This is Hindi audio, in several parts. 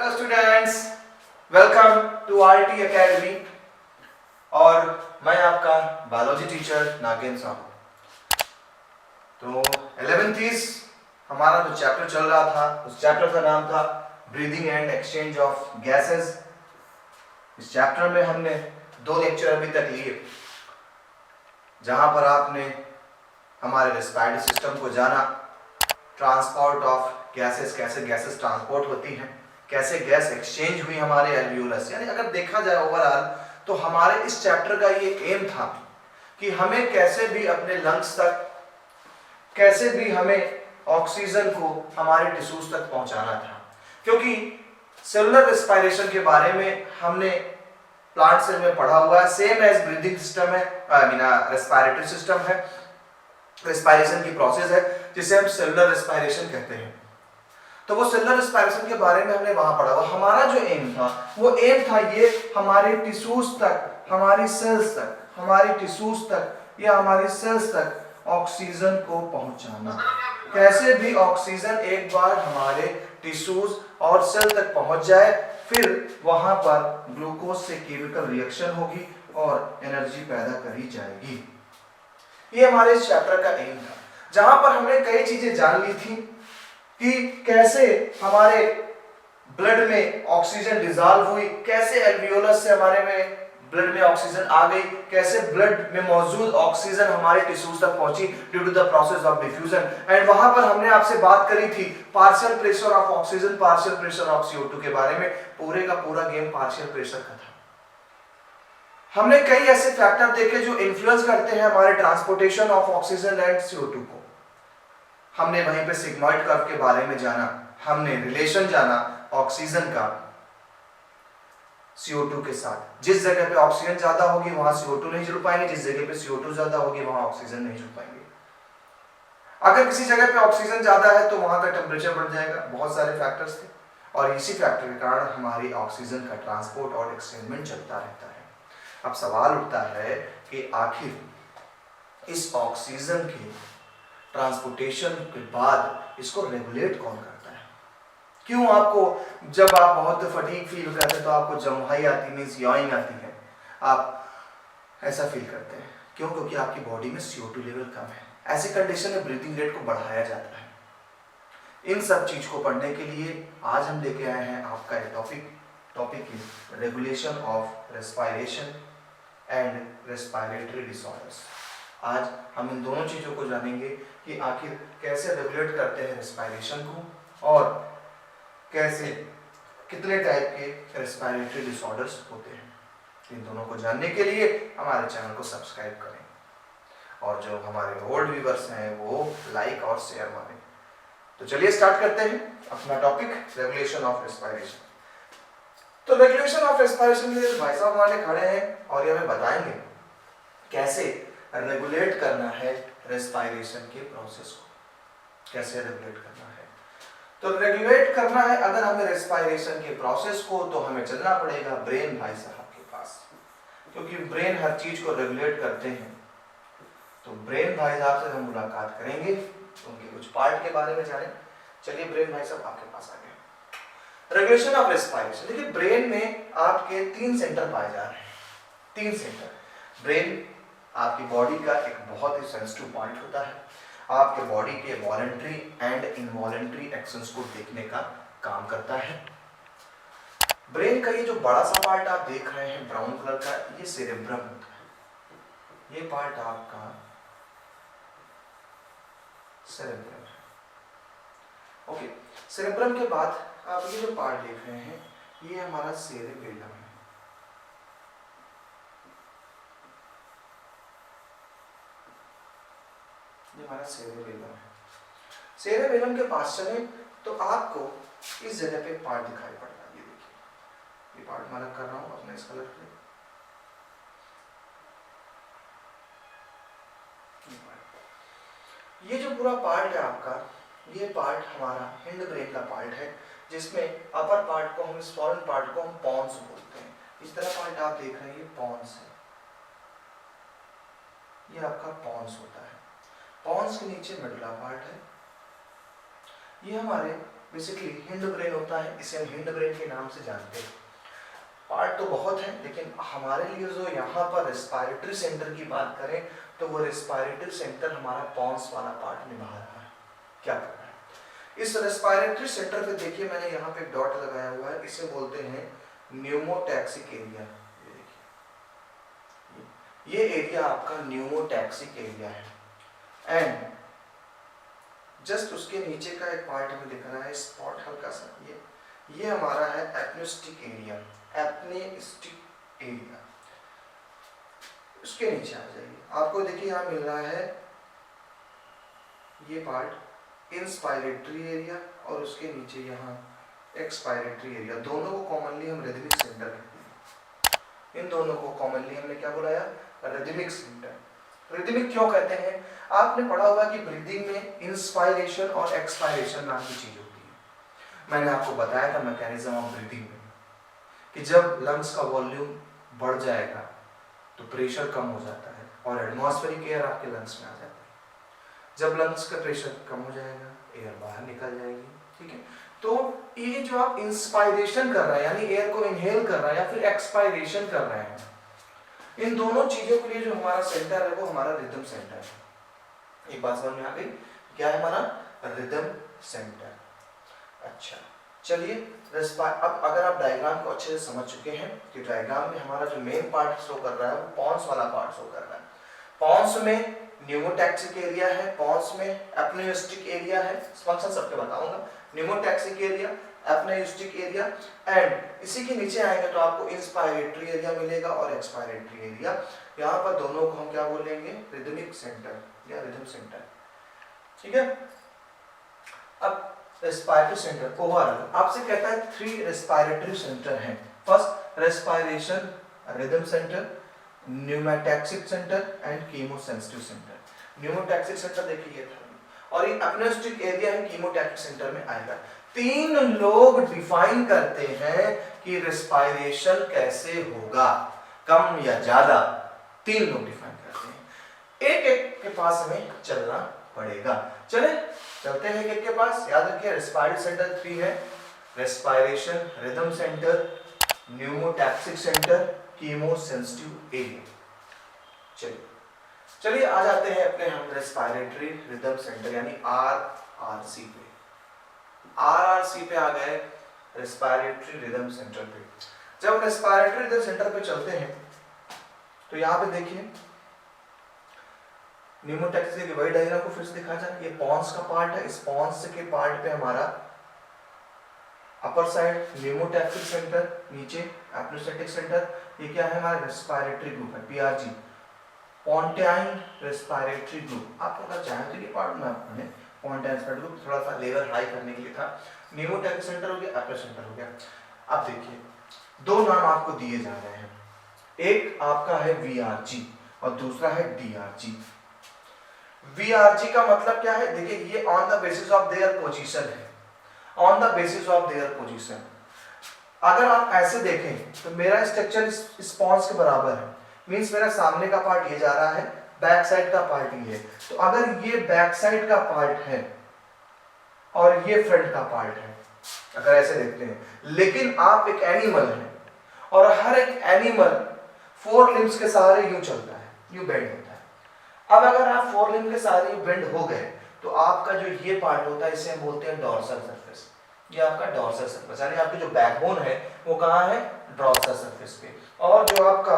Hello students, welcome to RT Academy. और मैं आपका बायोलॉजी टीचर नागेंद्र साहू। तो 11th हमारा जो चैप्टर चल रहा था, उस चैप्टर का नाम था breathing and exchange of gases. इस चैप्टर में हमने 2 लेक्चर अभी तक लिए, जहां पर आपने हमारे रेस्पिरेटरी सिस्टम को जाना, ट्रांसपोर्ट ऑफ गैसेस, कैसे गैसेस ट्रांसपोर्ट होती हैं, कैसे गैस एक्सचेंज हुई हमारे एल्वियोलस। यानी अगर देखा जाए ओवरऑल तो हमारे इस चैप्टर का ये एम था कि हमें कैसे भी अपने लंग्स तक, कैसे भी हमें ऑक्सीजन को हमारे टिश्यूज तक पहुंचाना था। क्योंकि सेलुलर रेस्पिरेशन के बारे में हमने प्लांट सेल में पढ़ा हुआ है, सेम एज ब्रीदिंग सिस्टम है, रेस्पिरेटरी सिस्टम है, रेस्पिरेशन की प्रोसेस है जिसे हम सेलुलर रेस्पिरेशन कहते हैं। तो वो सेलुलर रेस्पिरेशन के बारे में हमने वहां पढ़ा हुआ। हमारा जो एम था वो एम था ये हमारे टिश्यूज तक, हमारी सेल्स तक, हमारी टिश्यूज तक या हमारी सेल्स तक ऑक्सीजन को पहुंचाना। कैसे भी ऑक्सीजन एक बार हमारे टिश्यूज और सेल तक पहुंच जाए, फिर वहां पर ग्लूकोज से केमिकल रिएक्शन होगी और एनर्जी पैदा करी जाएगी। ये हमारे इस चैप्टर का एम था, जहां पर हमने कई चीजें जान ली थी कि कैसे हमारे ब्लड में ऑक्सीजन डिसॉल्व हुई, कैसे एल्वियोलस से हमारे में ब्लड में ऑक्सीजन आ गई, कैसे ब्लड में मौजूद ऑक्सीजन हमारे टिश्यूज तक पहुंची due to the process of diffusion. And वहां पर हमने आपसे बात करी थी partial pressure of oxygen, partial pressure of CO2 के बारे में। पूरे का पूरा गेम पार्शियल प्रेशर का था। हमने कई ऐसे फैक्टर देखे जो इन्फ्लुएंस करते हैं हमारे transportation of oxygen and CO2 को। हमने वहीं पे सिग्मॉइड कर्व के बारे में जाना, हमने रिलेशन जाना ऑक्सीजन का CO2 के साथ। जिस जगह पे ऑक्सीजन ज्यादा होगी वहां CO2 नहीं जुड़ पाएंगे, जिस जगह पे CO2 ज्यादा होगी वहां ऑक्सीजन नहीं जुड़ पाएंगे। अगर किसी जगह पे ऑक्सीजन ज्यादा है तो वहां का टेम्परेचर बढ़ जाएगा। बहुत सारे फैक्टर्स थे और इसी फैक्टर के कारण हमारी ऑक्सीजन का ट्रांसपोर्ट और एक्सचेंजमेंट चलता रहता है। अब सवाल उठता है कि आखिर इस ऑक्सीजन के ट्रांसपोर्टेशन के बाद इसको रेगुलेट कौन करता है? क्यों आपको जब आप बहुत फटीग फील करते हैं तो आपको जम्हाई आती, मींस याइंग आती है, आप ऐसा फील करते हैं? क्यों? क्योंकि आपकी बॉडी में CO2 लेवल कम है। ऐसी कंडीशन में ब्रीथिंग रेट को बढ़ाया जाता है। इन सब चीज को पढ़ने के लिए आज हम लेके आए हैं आपका ये topic is regulation of respiration and respiratory disorders. आज हम इन दोनों चीजों को जानेंगे कि आखिर कैसे रेगुलेट करते हैं रेस्पिरेशन को और कैसे कितने टाइप के रेस्पिरेटरी डिसऑर्डर्स होते हैं। इन दोनों को जानने के लिए हमारे चैनल को सब्सक्राइब करें और जो हमारे ओल्ड व्यूअर्स हैं वो लाइक और शेयर मारें। तो चलिए स्टार्ट करते हैं अपना टॉपिक, रेगुलेशन ऑफ रेस्पिरेशन। तो रेगुलेशन ऑफ रेस्पिरेशन के लिए भाई साहब हमारे खड़े हैं और ये हमें बताएंगे कैसे रेगुलेट करना है रेस्पिरेशन के प्रोसेस को, कैसे रेगुलेट करना है। तो रेगुलेट करना है अगर हमें रेस्पिरेशन के प्रोसेस को, तो हमें चलना पड़ेगा ब्रेन भाई साहब के पास, क्योंकि ब्रेन हर चीज को रेगुलेट करते हैं। तो ब्रेन भाई साहब से हम मुलाकात करेंगे, उनके कुछ पार्ट के बारे में जानें। चलिए ब्रेन भाई साहब आपके पास आ गए। Regulation of respiration. देखिए ब्रेन में आपके 3 सेंटर पाए जा रहे हैं। 3 सेंटर। ब्रेन आपकी बॉडी का एक बहुत ही सेंसिटिव पॉइंट होता है, आपके बॉडी के वॉलंटरी एंड इनवॉलंटरी एक्शंस को देखने का काम करता है। ब्रेन का ये जो बड़ा सा पार्ट आप देख रहे हैं ब्राउन कलर का, ये सेरेब्रम होता है। ये पार्ट आपका सेरेब्रम है। ओके, सेरेब्रम के बाद आप ये जो पार्ट देख रहे हैं ये हमारा सेरेबेलम है। ये हमारा सेरेबेलम है। सेरेबेलम के पास चले तो आपको इस जगह पे पार्ट दिखाई पड़ता है। ये देखिए, ये पार्ट मार्क कर रहा हूं अपने इस कलर पे। ये जो पूरा पार्ट है आपका, ये पार्ट हमारा हिंड ब्रेन का पार्ट है, जिसमें अपर पार्ट को हम, इस फॉरेन पार्ट को हम पॉन्स बोलते हैं। इस तरह पार्ट आप देख रहे हैं, ये पॉन्स है, ये आपका पॉन्स होता है। पॉन्स के नीचे मेडुला पार्ट है, ये हमारे बेसिकली हिंड ब्रेन होता है, इसे हम हिंड ब्रेन के नाम से जानते हैं। पार्ट तो बहुत है, लेकिन हमारे लिए जो यहाँ पर रेस्पिरेटरी सेंटर की बात करें तो वो रेस्पिरेटरी सेंटर हमारा पॉन्स वाला पार्ट निभा रहा है। क्या कर रहा है इस रेस्पिरेटरी सेंटर पे? देखिए मैंने यहाँ पे एक डॉट लगाया हुआ है, इसे बोलते हैं न्यूमोटैक्सिक एरिया। ये एरिया आपका न्यूमोटैक्सिक एरिया है। एंड जस्ट उसके नीचे का एक पार्ट हमें दिख रहा है, स्पॉट हल्का सा, ये हमारा है एप्निस्टिक एरिया। एप्निस्टिक एरिया उसके नीचे आ जाइए, आपको देखिए यहाँ मिल रहा है ये पार्ट इंस्पायरेटरी एरिया और उसके नीचे यहाँ एक्सपायरेटरी एरिया। दोनों को कॉमनली हम रिदमिक सेंटर कहते हैं। इन दोनों को कॉमनली हमने क्या बुलाया? Rhythmic centre. रिदमिक क्यों कहते हैं? आपने पढ़ा होगा कि ब्रीदिंग में इंस्पायरेशन और एक्सपायरेशन नाम की चीज होती है। मैंने आपको बताया था मैकेनिज्म ऑफ ब्रीदिंग में कि जब लंग्स का वॉल्यूम बढ़ जाएगा तो प्रेशर कम हो जाता है और एटमॉस्फेरिक एयर आपके लंग्स में आ जाता है। जब लंग्स का प्रेशर कम हो जाएगा, एयर बाहर निकल जाएगी। ठीक है, तो ये जो आप इंस्पायरेशन कर रहे हैं यानी एयर को इनहेल कर रहे हैं या फिर एक्सपायरेशन कर रहे हैं, इन दोनों चीजों के लिए जो हमारा सेंटर है वो हमारा रिदम सेंटर है। एक बात समझ में आ गई? क्या है हमारा रिदम सेंटर। अच्छा चलिए, अब अगर आप डायग्राम को अच्छे से समझ चुके हैं कि डायग्राम में हमारा जो मेन पार्ट शो कर रहा है वो पॉन्स वाला पार्ट शो कर रहा है। पॉन्स में न्यूमोटैक्सिक एरिया है, पॉन्स में एप्नियोस्टिक एरिया है। फंक्शन सबके बताऊंगा। न्यूमोटैक्सिक एरिया, एप्नियोस्टिक एरिया, एंड इसी के नीचे आएंगे तो आपको इंस्पायरेटरी एरिया मिलेगा और एक्सपायरेटरी एरिया। यहाँ पर दोनों को हम क्या बोलेंगे? रिदमिक सेंटर या रिदम सेंटर। ठीक है, अब रेस्पिरेटरी सेंटर ओवरऑल आपसे कहता है 3 रेस्पिरेटरी सेंटर हैं। First respiration rhythm centre, pneumotaxic centre and chemosensitive centre. Pneumotaxic centre देखिए ये था और ये एप्नियोस्टिक एरिया है कीमोटैक्सिक सेंटर में आएगा। 3 लोग डिफाइन करते हैं कि रेस्पिरेशन कैसे होगा, कम या ज्यादा। 3 लोग डिफाइन करते हैं, एक एक के पास हमें चलना पड़ेगा। चले चलते हैं एक के पास। याद रखिए रेस्पिरेटरी सेंटर 3 है, respiration rhythm centre, pneumotaxic centre, chemosensitive area. चलिए आ जाते हैं अपने हम रेस्पिरेटरी रिदम सेंटर यानी आरआरसी पे। आरआरसी पे आ गए, रेस्पिरेटरी रिदम सेंटर पे। जब रेस्पिरेटरी रिदम सेंटर पे चलते हैं तो यहाँ पे देखिए न्यूमोटैक्सिक की वही डायग्राम को फिर से दिखा जाए। ये पॉन्स का पार्ट है, इस पॉन्स के पार्ट पे हमारा अपर साइड न्यूमोटैक्सिक सेंटर, नीचे एप्नियोस्टिक सेंटर। ये क्या है? हमारा रेस्पिरेटरी ग्रुप है, पीआरजी, पोंटाइन रेस्पिरेटरी ग्रुप। आप अगर चाहें तो ये पार्ट में आपने पोंटाइन रेस्पिरेटरी ग्रुप थोड़ा सा लेवल हाई करने के लिए था। न्यूमोटैक्सिक सेंटर हो गया, एप्नियोस्टिक सेंटर हो गया। अब देखिए 2 नाम आपको दिए जा रहे हैं, एक आपका है वीआरजी और दूसरा है डीआरजी। वीआरजी का मतलब क्या है? देखिए ये on the basis of their position है, on the basis of their position. अगर आप ऐसे देखें तो मेरा स्ट्रक्चर इस पॉन्स के बराबर है, मींस मेरा सामने का पार्ट ये जा रहा है, बैक साइड का पार्ट ये है। तो अगर ये बैक साइड का पार्ट है और ये फ्रंट का पार्ट है, अगर ऐसे देखते हैं, लेकिन आप एक एनिमल हैं और हर एक एनिमल 4 लिम्स के सहारे यूं चलता है, यूं बेंड होता है। अब अगर आप 4 लिम्स के सहारे बेंड हो गए तो आपका जो ये पार्ट होता है इसे हम बोलते हैं डॉर्सल सरफेस। ये आपका डॉर्सल सरफेस यानी आपकी जो बैकबोन है वो कहाँ है? डॉर्सल सरफेस पे। और जो आपका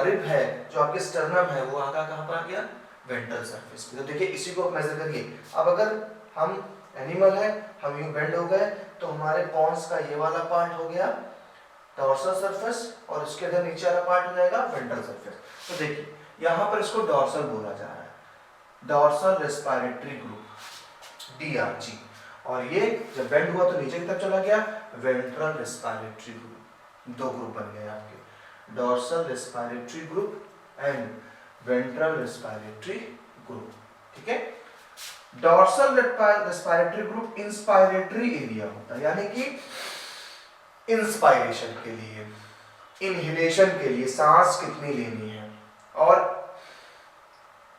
रिब है, जो आपके स्टर्नम है, वो आका कहाँ पर आ गया? वेंट्रल सरफेस पे। तो देखिए इसी को आप मेजर करिए। अब अगर हम एनिमल है, हम यूं बेंड हो गए तो हमारे पॉन्स का ये वाला पार्ट हो गया डॉर्सल सरफेस और इसके अंदर नीचे वाला पार्ट हो जाएगा वेंट्रल सरफेस। तो देखिए यहाँ पर इसको डॉर्सल बोला जा रहा है, डॉर्सल रेस्पिरेटरी ग्रुप डीआरजी। और ये जब बेंड हुआ तो नीचे की तरफ चला गया वेंट्रल रेस्पिरेटरी ग्रुप। 2 ग्रुप बन गए आपके, dorsal respiratory group and ventral respiratory group. ठीक है, dorsal respiratory group inspiratory area होता है यानी कि इंस्पायरेशन के लिए, इनहेलेशन के लिए, सांस कितनी लेनी है, और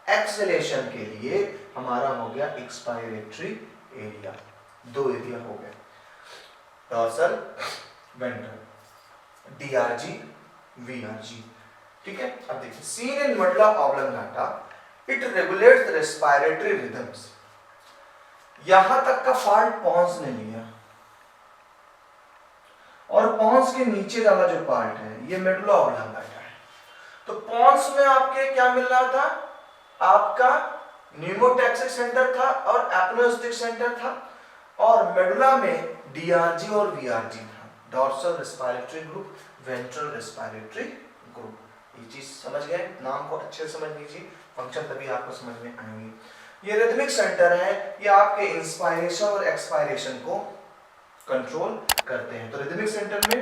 एक्सहेलेशन के लिए हमारा हो गया एक्सपायरेटरी एरिया। दो एरिया हो गए, डॉर्सल वेंट्रल, DRG VRG। ठीक है, अब देखिए seen in medulla oblongata it regulates the respiratory rhythms. यहां तक का पार्ट पॉन्स ने लिया और पॉन्स के नीचे वाला जो पार्ट है ये मेडुला ऑब्लंगाटा है। तो पॉन्स में आपके क्या मिल रहा था, आपका न्यूमोटैक्सिक सेंटर था और एपनोस्टिक सेंटर था, और मेडुला में DRG और VRG था, dorsal respiratory group, ventral respiratory group. ये चीज समझ गए, नाम को अच्छे से समझ लीजिए, फंक्शन तभी आपको समझ में आएंगे। ये रिदमिक सेंटर है, ये आपके इंस्पायरेशन और एक्सपायरेशन को कंट्रोल करते हैं। तो रिदमिक सेंटर में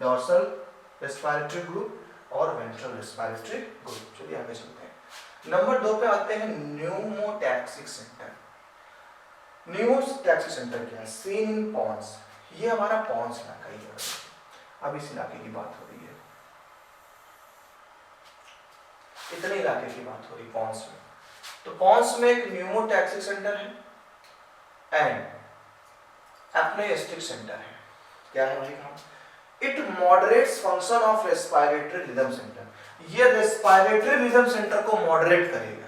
डॉर्सल रेस्पिरेटरी ग्रुप और वेंट्रल रेस्पिरेटरी ग्रुप। चलिए आगे चलते हैं। नंबर 2 पे आते हैं न्यूमोटैक्सिक सेंटर। न्यूमोटैक्सिक सेंटर क्या है? Seen in pons. ये हमारा पॉन्स इलाका ही है, अब इस इलाके की बात हो रही है, इतने इलाके की बात हो रही पॉन्स में। तो पॉन्स में एक न्यूमोटैक्सिक सेंटर है एंड एपनेस्टिक सेंटर है। क्या है भाई काम? It moderates function of respiratory rhythm centre. ये रेस्पिरेटरी रिदम सेंटर को मॉडरेट करेगा।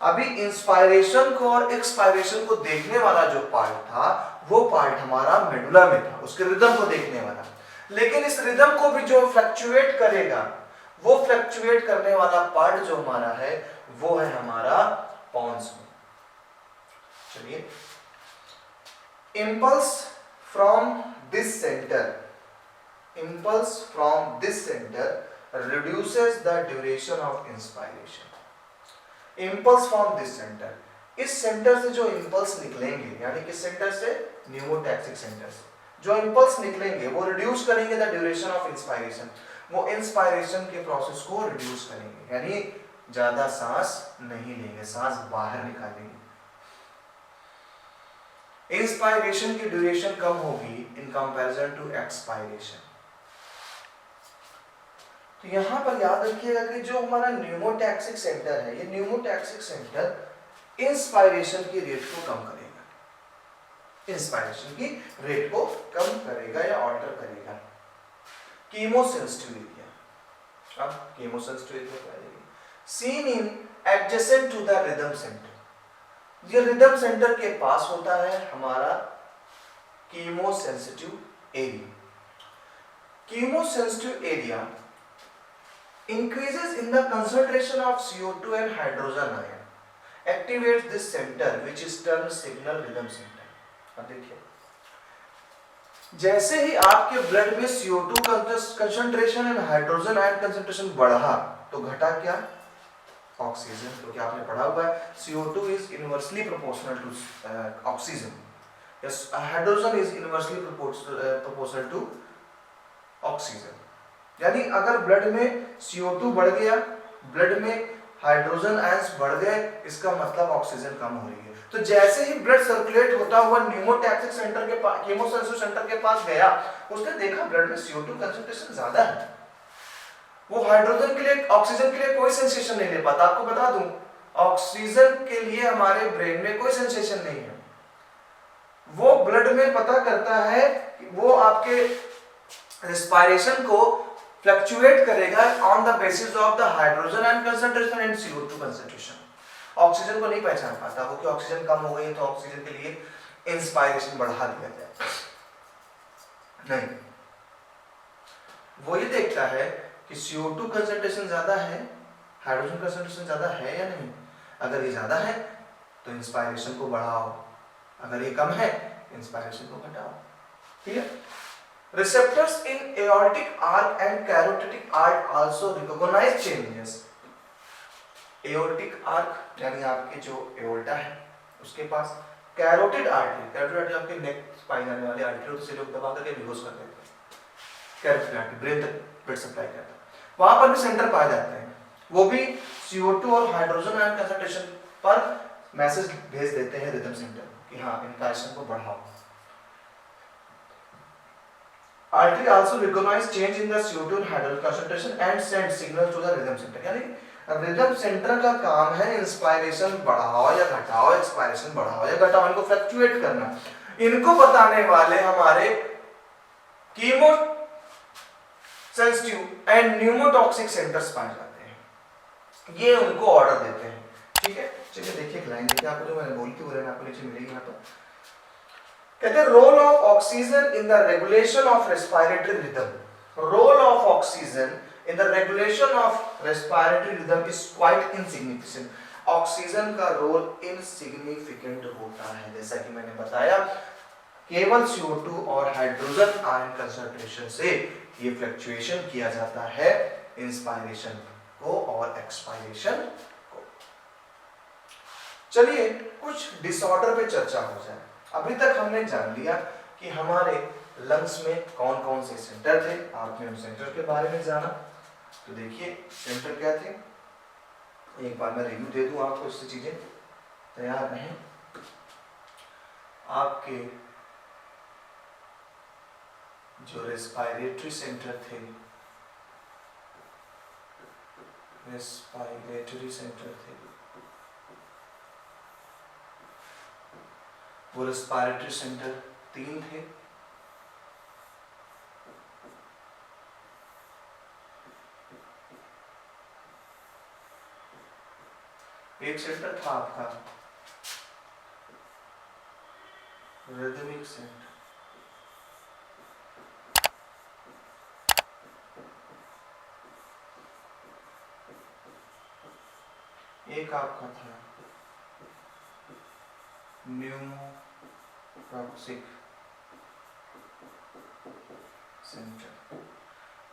अभी इंस्पायरेशन को और एक्सपायरेशन को देखने वाला जो पार्ट था वो पार्ट हमारा मेडुला में था, उसके रिदम को देखने वाला। लेकिन इस रिदम को भी जो फ्लक्चुएट करेगा, वो फ्लक्चुएट करने वाला पार्ट जो हमारा है वो है हमारा पॉन्स में। चलिए, impulse from this centre, impulse from this centre reduces the duration of inspiration. Impulse from this centre, इस सेंटर से जो इम्पल्स निकलेंगे, यानी किस सेंटर से? न्यूमोटैक्सिक सेंटर से जो इम्पल्स निकलेंगे वो रिड्यूस करेंगे द ड्यूरेशन ऑफ इंस्पायरेशन, वो इंस्पायरेशन के प्रोसेस को रिड्यूस करेंगे, यानी ज्यादा सांस नहीं लेंगे, सांस बाहर निकालेंगे। इंस्पायरेशन की ड्यूरेशन कम होगी इन कंपैरिजन टू एक्सपायरेशन। तो यहां पर याद रखिएगा कि जो हमारा न्यूमोटैक्सिक सेंटर है, ये न्यूमोटैक्सिक सेंटर इंस्पायरेशन की रेट को कम करेगा, इंस्पायरेशन की रेट को कम करेगा या ऑल्टर करेगा। कीमोसेंसिटिव एरिया, अब कीमोसेंसिटिव एरिया क्या है? Seen in adjacent to the rhythm centre. ये रिदम सेंटर के पास होता है हमारा chemosensitive area. Chemosensitive area increases in the concentration of CO2 and hydrogen ion, activates this center which is termed signal rhythm center। अब देखिए, जैसे ही आपके ब्लड में CO2 concentration and hydrogen ion concentration बढ़ा तो घटा क्या? ऑक्सीजन। क्योंकि आपने पढ़ा हुआ है CO2 is inversely proportional to oxygen, yes, hydrogen is inversely proportional to oxygen। यानी अगर ब्लड में CO2 बढ़ गया, ब्लड में हाइड्रोजन आयंस बढ़ गए, इसका मतलब ऑक्सीजन कम हो रही है। तो जैसे ही ब्लड सर्कुलेट होता हुआ न्यूमोटैक्सिक सेंटर के पास, कीमोसेंसिटिव सेंटर के पास गया, उसने देखा ब्लड में CO2 कंसंट्रेशन ज्यादा है, वो हाइड्रोजन के लिए, ऑक्सीजन के लिए कोई सेंसेशन नहीं ले पाता। आपको बता दूं, ऑक्सीजन के लिए हमारे ब्रेन में कोई सेंसेशन नहीं है। वो ब्लड में पता करता है, वो आपके रेस्पिरेशन को फ्लक्चुएट करेगा on the basis of the hydrogen ion concentration and CO2 concentration. Oxygen को नहीं पहचान पाता वो कि ऑक्सीजन कम हो गई है तो ऑक्सीजन के लिए इंस्पायरेशन बढ़ा दिया जाए, नहीं। वो ये देखता है कि CO2 कंसंट्रेशन ज्यादा है, हाइड्रोजन कंसंट्रेशन ज्यादा है या नहीं। अगर ये ज्यादा है तो इंस्पायरेशन को बढ़ाओ, अगर ये कम है इंस्पायरेशन को घटाओ। ठीक है। Receptors in aortic arc and carotid arc also recognize changes। Aortic arc यानी आपके जो एओर्टा है उसके पास, कैरोटिड आर्टरी, कैरोटिड आर्टरी आपके नेक स्पाइन आने वाले आर्टरी होते हैं, लोग दबा करके बेहोश कर देते हैं। कैरोटिड आर्टरी ब्रेन तक ब्लड सप्लाई करता है, वहां पर भी सेंटर पाए जाते हैं। वो भी CO2 और हाइड्रोजन आयन कंसंट्रेशन पर मैसेज भेज देते हैं रिदम सेंटर कि हाँ इनका एक्शन को बढ़ाओ। Artery also recognize change in the CO2 and hydrogen concentration and send signals to the rhythm center। यानी रिदम सेंटर का काम है इंस्पायरेशन बढ़ाओ या घटाओ, एक्सपायरेशन बढ़ाओ या घटाओ, इनको फ्लक्चुएट करना। इनको बताने वाले हमारे chemo sensitive and pneumotaxic centres पाए जाते हैं, ये उनको ऑर्डर देते हैं। ठीक है, चलिए देखिए एक लाइन देखिए, आपको जो मैंने बोली थी वो लाइन आपको नीचे मिलेगी यहाँ पर। कहते हैं role of oxygen in the regulation of respiratory rhythm. Role of oxygen in the regulation of respiratory rhythm is quite insignificant. Oxygen का रोल इनसिग्निफिकेंट होता है, जैसा कि मैंने बताया केवल CO2 और हाइड्रोजन आयन कंसंट्रेशन से ये फ्लक्चुएशन किया जाता है इंस्पायरेशन को और एक्सपायरेशन को। चलिए कुछ डिसऑर्डर पे चर्चा हो जाए। अभी तक हमने जान लिया कि हमारे लंग्स में कौन कौन से सेंटर थे, आपने उन सेंटर के बारे में जाना। तो देखिए सेंटर क्या थे, एक बार मैं रिव्यू दे दूं आपको, इससे चीजें तैयार रहें। आपके जो रेस्पिरेटरी सेंटर थे, रेस्पिरेटरी सेंटर थे, वो रेस्पिरेटरी सेंटर 3 थे। एक सेंटर था आपका रिदमिक सेंटर, एक आपका था न्यूमोटॉक्सिक सेंटर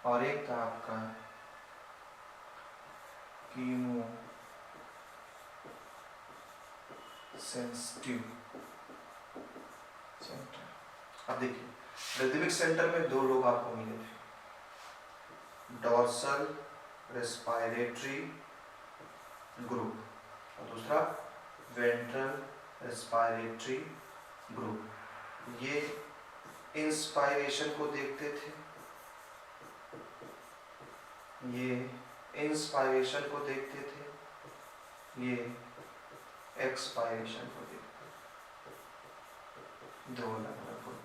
और एक था आपका कीमो सेंसिटिव सेंटर। अब देखिए रिदमिक सेंटर में 2 लोग आपको मिले थे, डॉर्सल रेस्पिरेटरी ग्रुप और दूसरा वेंट्रल रेस्पिरेटरी ग्रुप। ये इंस्पायरेशन को देखते थे, ये इंस्पायरेशन को देखते थे, ये एक्सपायरेशन को देखते थे। 2 अलग-अलग group,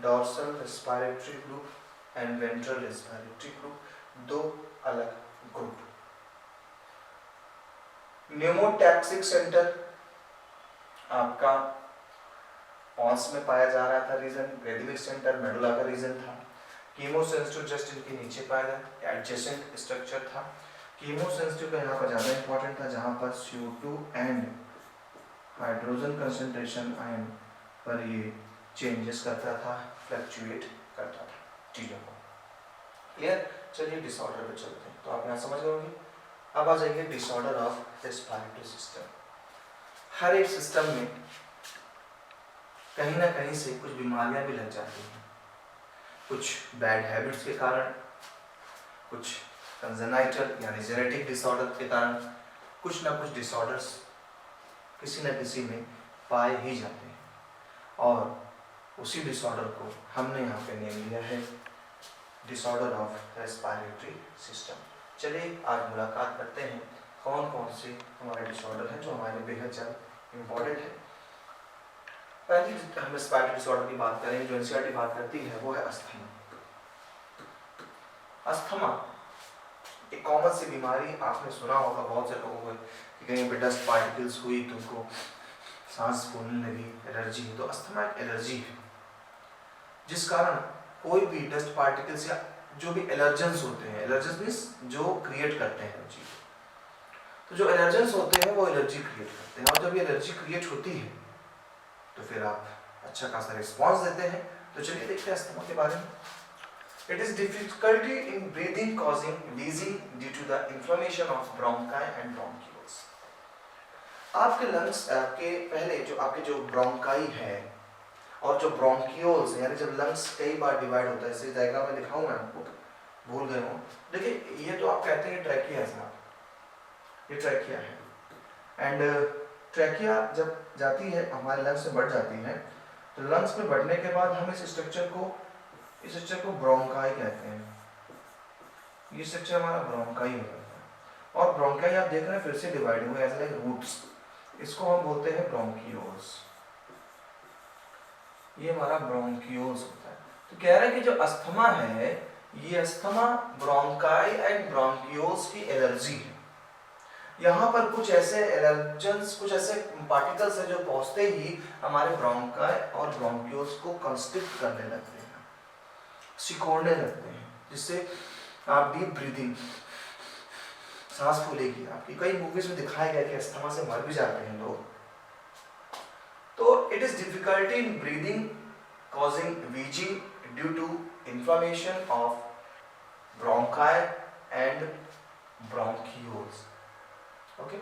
dorsal respiratory group and ventral respiratory group, 2 अलग ग्रुप। न्यूमोटॉक्सिक सेंटर आपका पॉन्स में पाया जा रहा था रीजन, रेडिमिक सेंटर मेडुला का रीजन था, कीमोसेंसिटिव जस्ट इनके नीचे पाया जाता, एडजेसेंट स्ट्रक्चर था। कीमोसेंसिटिव का यहाँ पर ज़्यादा इंपॉर्टेंट था, जहाँ पर CO2 and hydrogen concentration ion पर ये चेंजेस करता था, फ्लक्चुएट करता था चीज़ों को। क्लियर? चलिए डिसऑर्डर पे चलते हैं, तो आप यहाँ समझ गए। अब आ जाइए डिसऑर्डर ऑफ रेस्पिरेटरी सिस्टम। हर एक सिस्टम में कहीं ना कहीं से कुछ बीमारियां भी लग जाती हैं, कुछ बैड हैबिट्स के कारण, कुछ कंजेनाइटल यानी जेनेटिक डिसऑर्डर के कारण, कुछ ना कुछ डिसऑर्डर्स किसी न किसी में पाए ही जाते हैं। और उसी डिसऑर्डर को हमने यहाँ पे नेम लिया है डिसऑर्डर ऑफ रेस्पिरेटरी सिस्टम। चलिए आज मुलाकात करते हैं कौन कौन से हमारे डिसऑर्डर हैं जो हमारे बेहद ज़्यादा इम्पोर्टेंट है। पहले हम रेस्पिरेटरी डिसऑर्डर की बात करें, जो एनसीईआरटी बात करती है वो है अस्थमा। अस्थमा एक कॉमन सी बीमारी, आपने सुना होगा बहुत से लोगों को कि कहीं पे डस्ट पार्टिकल्स हुई तो उनको सांस फूलने लगी, एलर्जी। तो अस्थमा एक एलर्जी है जिस कारण कोई भी डस्ट पार्टिकल्स या जो भी एलर्जेंस होते हैं, एलर्जेंस मींस जो क्रिएट करते हैं एलर्जी, तो जो एलर्जेंस होते हैं वो एलर्जी क्रिएट करते हैं। और जब ये एलर्जी क्रिएट होती है तो फिर आप अच्छा खासा रिस्पॉन्स देते हैं। तो चलिए देखते हैं अस्थमा के बारे में। It is difficulty in breathing causing wheezing due to the inflammation of bronchi and bronchioles। आपके लंग्स के पहले जो आपके जो ब्रोंकाई है और जो ब्रोंकियोल्स यानी जब लंग्स कई बार डिवाइड होता है, इस डायग्राम में दिखाऊं मैं आपको, भूल गए हो। देखिए ये तो आप कहते हैं ट्रैकिया है साहब, ये ट्रैकिया है। एंड ट्रैकिया जब जाती है हमारे लंग्स में बढ़ जाती है, तो लंग्स में बढ़ने के बाद हम इस स्ट्रक्चर को ब्रोंकाई कहते हैं। ये स्ट्रक्चर हमारा ब्रोंकाई हो जाता है। और ब्रोंकाई आप देख रहे हैं फिर से डिवाइड हुए ऐसे लाइक रूट्स, इसको हम बोलते हैं ब्रोंकियोल्स। ये हमारा ब्रोंकियोल्स होता है। तो कह रहे हैं कि जो अस्थमा है ये अस्थमा ब्रोंकाई एंड ब्रोंकियोल्स की एलर्जी है। यहाँ पर कुछ ऐसे एलर्जेंस, कुछ ऐसे पार्टिकल्स है जो पहुंचते ही हमारे ब्रोंकाई और ब्रोंकियोल्स को कंस्ट्रिक्ट करने लगते हैं, सिकोड़ने लगते हैं, जिससे आप डीप ब्रीदिंग, सांस फूलेगी आपकी। कई मूवीज में दिखाया गया कि अस्थमा से मर भी जाते हैं लोग। तो it is difficulty in breathing causing wheezing due to inflammation of bronchi and bronchioles. Okay,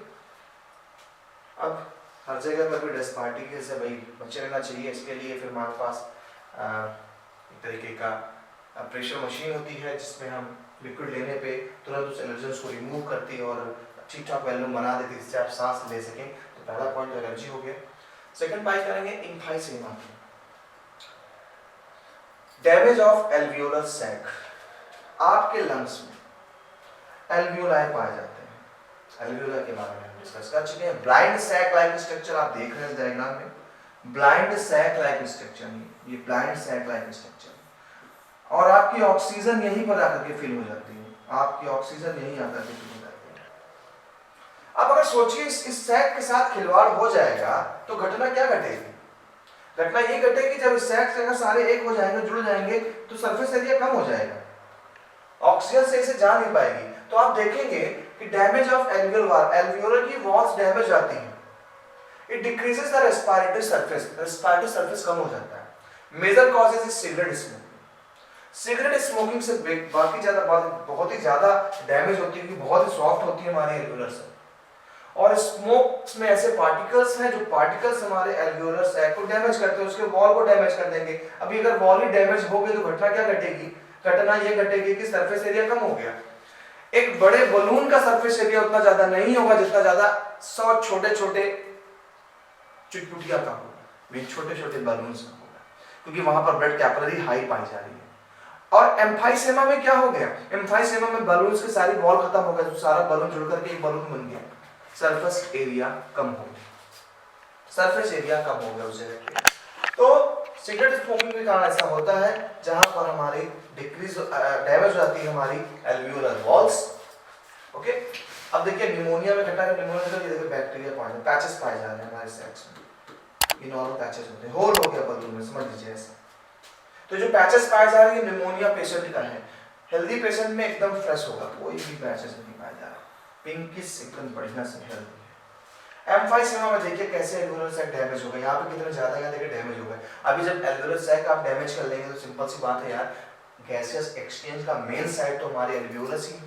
अब हर जगह पर भी डस्ट पार्टिकल से भाई बचे रहना चाहिए। इसके लिए फिर हमारे पास एक तरीके का प्रेशर मशीन होती है जिसमें हम लिक्विड लेने पे तुरंत उस एलर्जेंस को रिमूव करती है और ठीक ठाक वॉल्यूम बना देती है जिससे आप सांस ले सकें। तो पहला पॉइंट एलर्जी हो गया। सेकंड बात करेंगे emphysema, damage of alveolar sac. आपके लंग्स में एल्वियोलाई पाए जाते हैं। एल्वियोला के बारे में हम डिस्कस कर चुके हैं। ब्लाइंड सैक लाइक स्ट्रक्चर आप देख रहे हैं डायग्राम में, ब्लाइंड सैक लाइक स्ट्रक्चर, ये ब्लाइंड सैक लाइक स्ट्रक्चर, और आपकी ऑक्सीजन यहीं पर आकर के फिल हो जाती है। आपकी ऑक्सीजन यहीं आकर के फिल हो जाती है। अब अगर सोचिए इस सैक के साथ खिलवाड़ हो जाएगा तो घटना क्या घटेगी? घटना ये घटेगी जब इस सैक से सारे एक हो जाएंगे, जुड़ जाएंगे, तो सरफेस एरिया कम हो जाएगा, ऑक्सीजन से इसे जा नहीं पाएगी। तो आप देखेंगे कि डैमेज ऑफ एल्वियोलर, एल्वियोलर की वॉल्स डैमेज आती है। It decreases the respiratory surface कम हो जाता है। Major causes is cigarette smoking. Cigarette smoking से बाकी बहुत ही ज्यादा डैमेज होती है, बहुत ही सॉफ्ट होती है हमारे एल्वियोलर से। और स्मोक में ऐसे पार्टिकल्स हैं जो पार्टिकल्स हमारे एल्वियोलर सैक को डैमेज करते हैं, उसके वॉल को डैमेज कर देंगे। अभी अगर वॉल ही डैमेज हो गई तो घटना क्या घटेगी? घटना ये घटेगी कि सरफेस एरिया कम हो गया। एक बड़े बलून का सरफेस एरिया उतना ज्यादा नहीं होगा जितना ज्यादा 100 छोटे छोटे चुटपुटिया का होगा, छोटे छोटे बलून्स का होगा, क्योंकि वहां पर ब्लड कैपिलरी हाई पाई जा रही है। और एम्फाइसेमा में क्या हो गया? एम्फाइसेमा में बलून्स की सारी वॉल खत्म हो गया, तो सारा बलून जुड़ करके एक बलून बन गया, सरफेस एरिया कम हो गया, सरफेस एरिया कम हो गया उस जगह पे। तो सिगरेट स्मोकिंग के कारण ऐसा होता है जहां पर हमारी डिक्रीज डैमेज हो जाती है हमारी एल्वियोलर वॉल्स। ओके, अब देखिए निमोनिया में घटना, निमोनिया में देखिए बैक्टीरिया पाए, पैचेस पाए जा रहे हैं हमारे सैक्स में, इनऑर्गन पैचेस होते हैं, होल हो गया बलून में, समझ लीजिए ऐसा। तो जो पैचेस पाए जा रहे हैं निमोनिया पेशेंट का है। हेल्दी पेशेंट में एकदम फ्रेश होगा, कोई भी पैचेस नहीं पाया जा रहा, पिंकिश एकदम बढ़िया से हेल्दी है। एम्फाइसेमा में देखिए कैसे एल्वियोलर सैक डैमेज हो गया, यहाँ पे कितने ज्यादा, यहाँ देखिए डैमेज हो गया। अभी जब एल्वियोलर सैक आप डैमेज कर लेंगे तो सिंपल सी बात है यार, गैसियस एक्सचेंज का मेन साइट तो हमारे एल्वियोलस ही।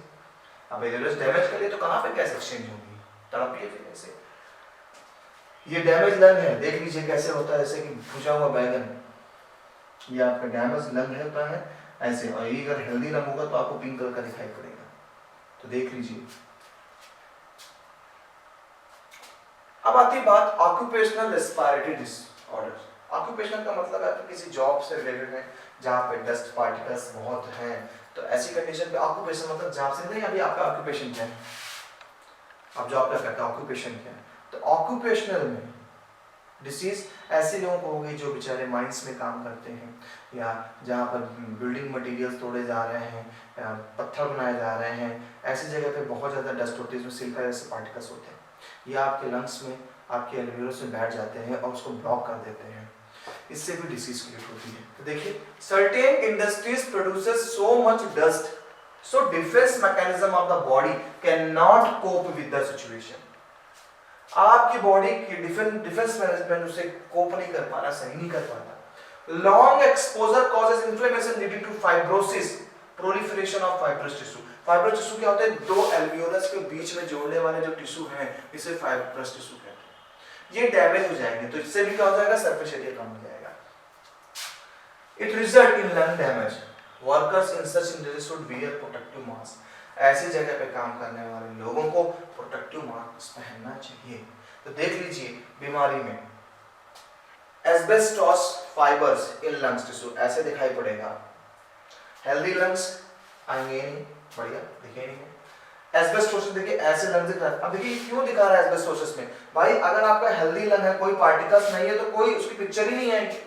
अब एल्वियोलस डैमेज कर लिए तो कहाँ पे गैस एक्सचेंज होगी? तड़पिए फिर ऐसे। ये डैमेज लंग है, देख लीजिए कैसे होता है, जैसे कि भुजा हुआ बैगन, ये आपका डैमेज लंग होता है ऐसे, और ये अगर हेल्दी लंग होगा तो आपको पिंक कलर का दिखाई पड़ेगा। तो देख लीजिए। अब आती बात ऑक्यूपेशनल रेस्पिरेटरी डिसऑर्डर। ऑक्यूपेशनल का मतलब है कि किसी जॉब से रिलेटेड है जहाँ पे डस्ट पार्टिकल्स बहुत हैं, तो ऐसी कंडीशन पे ऑक्यूपेशन मतलब जॉब से नहीं, अभी आपका ऑक्यूपेशन क्या है, आप जॉब क्या करते हैं, ऑक्यूपेशन क्या है। तो ऑक्यूपेशनल में डिसीज ऐसे लोगों को होगी जो बेचारे माइंस में काम करते हैं, या जहाँ पर बिल्डिंग मटेरियल्स तोड़े जा रहे हैं, पत्थर बनाए जा रहे हैं, ऐसी जगह पे बहुत ज़्यादा डस्ट होती है, इसमें सिलिका जैसे पार्टिकल्स होते हैं, ये आपके लंग्स में, आपके एल्वियोलस में बैठ जाते हैं और उसको ब्लॉक कर देते हैं, इससे भी डिसीज क्रिएट होती है। तो देखिए, certain industries produces so much dust, so defence mechanism of the body can not cope with the situation. आपकी बॉडी की डिफेंस मैनेजमेंट उसे कोप नहीं कर पा रहा, सही नहीं कर पाता। Long exposure causes inflammation leading to fibrosis, proliferation of fibrous tissue. Fibrous tissue क्या होता है? दो एल्वियोलस के बीच में जोड़ने वाले जो टिश्यू हैं, इसे फाइब्रस टिश्यू कहते हैं। ये डैमेज हो जाएंगे तो इससे भी क्या हो जाएगा? सरफेस एरिया कम हो जाएगा। It result in lung damage. Workers in such industries should wear protective mask. ऐसी जगह पे काम करने वाले लोगों को प्रोटेक्टिव मास्क पहनना चाहिए। तो देख लीजिए, बीमारी में asbestos fibres in lungs tissue ऐसे दिखाई पड़ेगा। हेल्दी लंग्स आएंगे नहीं, बढ़िया दिखे नहीं। एस्बेस्टोसिस देखिए ऐसे लंग्स दिख रहा है। अब देखिए क्यों दिखा रहा है एस्बेस्टोसिस में? भाई अगर आपका हेल्दी लंग है, कोई पार्टिकल्स नहीं है, तो कोई उसकी पिक्चर ही नहीं आएगी।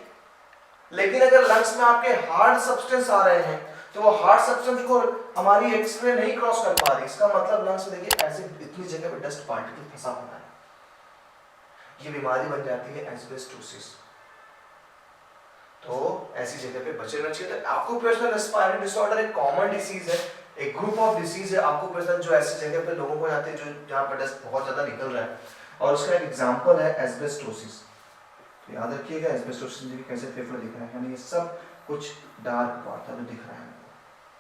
लेकिन अगर लंग्स में आपके हार्ड सब्सटेंस आ रहे हैं तो वो हार्ड सब्सटेंस को हमारी एक्सरे नहीं क्रॉस कर पा रही, इसका मतलब लंग्स में देखिए ऐसे इतनी जगह पे डस्ट पार्टिकल फंसा हुआ है, ये बीमारी बन जाती है एस्बेस्टोसिस। तो ऐसी जगह पे बचे रहना चाहिए। तो ऑक्यूपेशनल रेस्पिरेटरी डिसऑर्डर एक कॉमन डिसीज है, एक ग्रुप ऑफ डिसीज है ऑक्यूपेशनल, जो ऐसी जगह पे लोगों को जाती है जो जहां पर डस्ट बहुत ज्यादा निकल रहा है, और उसका एक एग्जांपल है एस्बेस्टोसिस। तो याद रखिएगा एस्बेस्टोसिस में कैसे फेफड़े दिख रहे हैं, यानी ये सब कुछ डार्क पार्ट है जो दिख रहा है,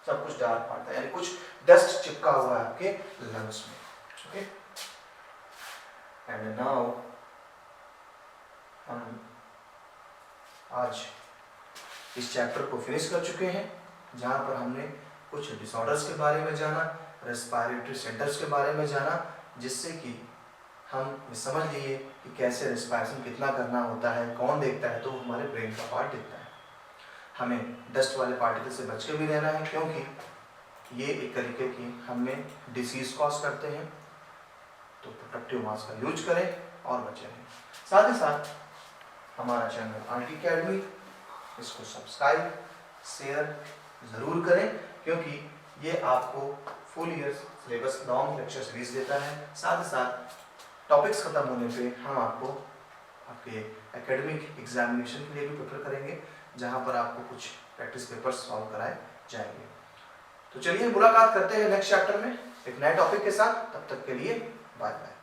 सब कुछ डार्क पार्ट है, यानी कुछ डस्ट चिपका हुआ है आपके लंग्स में। ओके, एंड नाउ हम आज इस चैप्टर को फिनिश कर चुके हैं, जहां पर हमने कुछ डिसऑर्डर्स के बारे में जाना, रेस्पिरेटरी सेंटर्स के बारे में जाना, जिससे कि हम ये समझ लिए कि कैसे रेस्पिरेशन कितना करना होता है, कौन देखता है, तो वो हमारे ब्रेन का पार्ट दिखता है। हमें डस्ट वाले पार्टिकल से बच के भी रहना है, क्योंकि ये एक तरीके की हमें डिसीज कॉज करते हैं। तो प्रोटेक्टिव मास्क का यूज करें और बचे रहें। साथ ही साथ हमारा चैनल आरटी अकेडमी, इसको सब्सक्राइब शेयर ज़रूर करें, क्योंकि ये आपको full year syllabus long lecture series देता है। साथ ही साथ टॉपिक्स खत्म होने पे हम आपको आपके एकेडमिक एग्जामिनेशन के लिए भी प्रिपेयर करेंगे, जहां पर आपको कुछ प्रैक्टिस पेपर्स सॉल्व कराए जाएंगे। तो चलिए मुलाकात करते हैं नेक्स्ट चैप्टर में एक नए टॉपिक के साथ। तब तक के लिए बाय बाय।